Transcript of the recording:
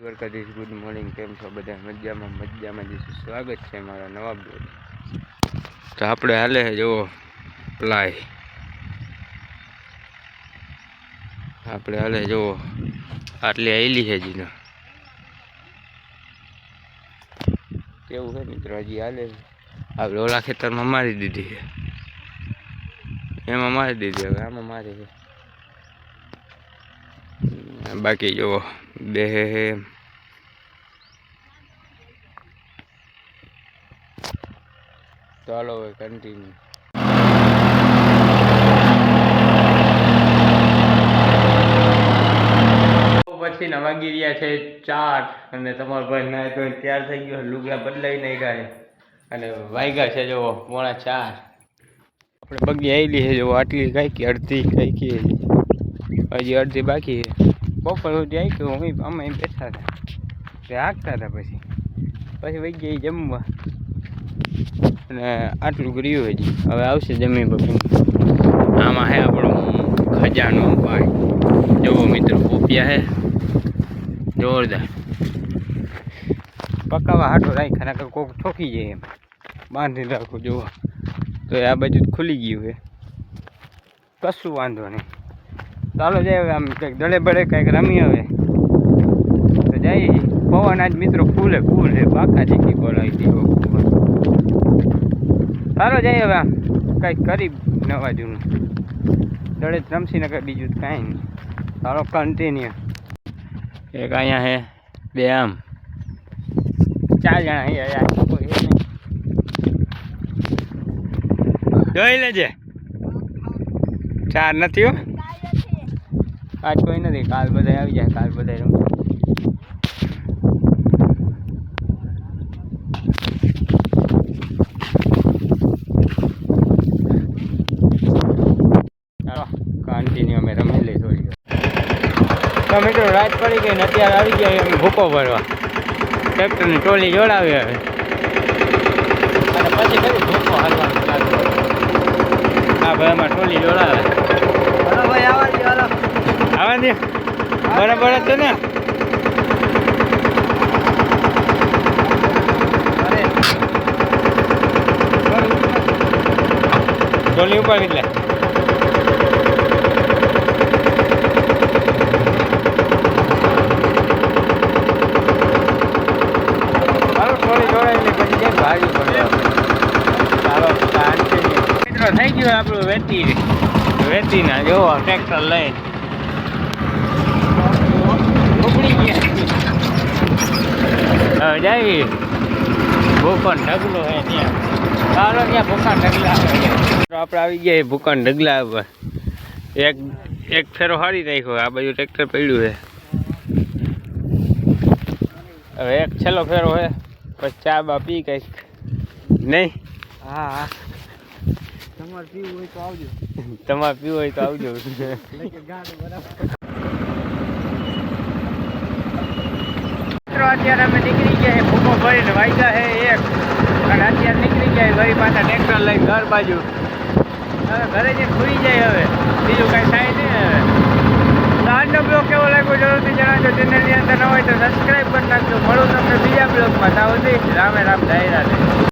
Dwarkadhish good morning. કેમ છો બધા? મજામાં જઈશું. સ્વાગત છે મારા નવા બ્લોગ. તો આપણે હાલે છે જુઓ પ્લાય, આપણે હાલે જુઓ આટલી આવેલી છે જીનો કેવું છે મિત્રો, હજી હાલે આપણે ઓલા ખેતરમાં મારી દીધી છે, એમાં મારી દીધી, હવે આમાં મારી છે. બાકી જુઓ બે ચાલો હવે કન્ટિન્યુ. પછીના વાગી રહ્યા છે 4 અને તમારો ભાઈ ના તો તૈયાર થઈ ગયો, લુગડા બદલાઈ નાખ્યા છે અને વાગ્યા છે જો 3:45. આપણે બગી આવેલી છે જો આટલી કાંઈકી અડધી કાંઈકી હજી અડધી બાકી છે. બપોર સુધી આવી ગયું, હું અમે બેઠા હતા તે હાંકતા હતા, પછી વહી ગયા જમવા અને આટલું કર્યું હજી હવે આવશે જમી બપી. આમાં હે આપણો ખજાનો પાણી જોવો મિત્રો, પોપિયા હે જોરદાર. પકાવા હાટો રાખ્યા, નકર કોક ઠોકી જાય એમ બાંધી રાખું જુઓ. તો આ બાજુ ખુલી ગયું છે, કશું વાંધો નહીં. ચાલો જાય હવે આમ કંઈક દડે બડે કંઈક રમી હવે તો જાય. પવન આજ મિત્રો ફૂલ છે, બાકા ચીકી બોલાવી દીધો. ચાલો જાય હવે આમ કંઈક કરી નવા જૂનું દડે જ રમશી, નકર બીજું કાંઈ નહીં. ચાલો કન્ટિન્યુ. એક અહીંયા છે, બે આમ 4 જણા અહીંયા કોઈ છે નહીં. જોઈ લેજે 4 નથી હો, આજ કોઈ નથી. કાલ બધા આવી જાય, કાલ બધા રમશે. ચાલો કન્ટિન્યુ અમે રમી લઈ થોડી. તો મિત્રો રાત પડી ગઈ ને અત્યારે આવી ગયા અમે ભૂકો ભરવા. ટ્રેક્ટરની ટોલી જોડાવી હવે અને પછી કયું ભૂકો હાલવાનું ચાલુ. હા ભાઈ અમારે ટોલી જોડાવે. હલો ભાઈ આવવા દે, હલો આવવા દે. બરાબર જ છે ને? ટોલી ઉપર એટલે થઈ ગયું આપણું વેતી ના જોવો ટ્રેક્ટર લઈને ઉપડી ગયા. હવે જાય ભૂખંડ ઢગલો હે ત્યાં. ચાલો ત્યાં ભૂખંડ ઢગલા આપણે આવી ગયા ભૂખંડ ઢગલા ઉપર. એક ફેરો હારી રાખ્યો, આ બાજુ ટ્રેક્ટર પડ્યું છે. હવે એક છેલ્લો ફેરો છે, પછી ચા બા પી કંઈક નહીં. હા તમારે પીવું હોય તો આવજો. તમારે પીવું હોય તો આવજો. અત્યારે અમે નીકળી ગયા ભૂકો ભરીને વાગ્યા છે 1 અને અત્યારે નીકળી ગયા વળી પાછા ટ્રેક્ટર લઈને ઘર બાજુ. હવે ઘરે જઈને ખુલી જાય, હવે બીજું કાંઈ થાય નહીં. હવે તો આજનો બ્લોગ કેવો લાગ્યો જરૂરથી જણાવજો. ચેનલની અંદર ન હોય તો સબસ્ક્રાઈબ કરી નાખજો. મળું તમને બીજા બ્લોગમાં. ત્યાં સુધી રામે રામ, જય રાધે.